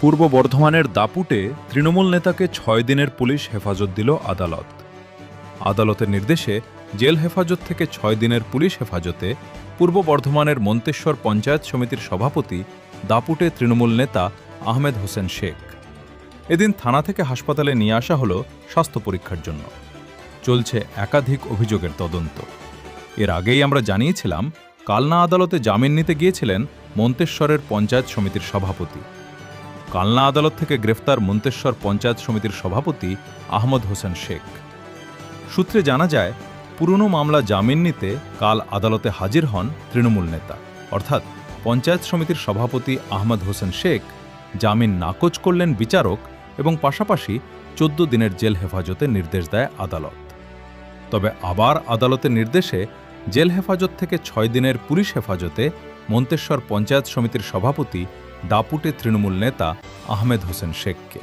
পূর্ব বর্ধমানের দাপুটে তৃণমূল নেতাকে ৬ দিনের পুলিশ হেফাজত দিল আদালত। আদালতের নির্দেশে জেল হেফাজত থেকে ৬ দিনের পুলিশ হেফাজতে পূর্ব বর্ধমানের মন্তেশ্বর পঞ্চায়েত সমিতির সভাপতি দাপুটে তৃণমূল নেতা আহমেদ হোসেন শেখ। এদিন থানা থেকে হাসপাতালে নিয়ে আসা হল স্বাস্থ্য পরীক্ষার জন্য। চলছে একাধিক অভিযোগের তদন্ত। এর আগেই আমরা জানিয়েছিলাম, কালনা আদালতে জামিন নিতে গিয়েছিলেন মন্তেশ্বরের পঞ্চায়েত সমিতির সভাপতি। কালনা আদালত থেকে গ্রেফতার মন্তেশ্বর পঞ্চায়েত সমিতির সভাপতি আহমদ হোসেন শেখ। সূত্রে জানা যায়, পুরনো মামলা জামিন নিতে কাল আদালতে হাজির হন তৃণমূল নেতা, অর্থাৎ পঞ্চায়েত সমিতির সভাপতি আহমদ হোসেন শেখ। জামিন নাকচ করলেন বিচারক এবং পাশাপাশি ১৪ দিনের জেল হেফাজতের নির্দেশ দেয় আদালত। তবে আবার আদালতের নির্দেশে জেল হেফাজত থেকে ৬ দিনের পুলিশ হেফাজতে মন্তেশ্বর পঞ্চায়েত সমিতির সভাপতি দাপুটে তৃণমূল নেতা আহমেদ হোসেন শেখকে।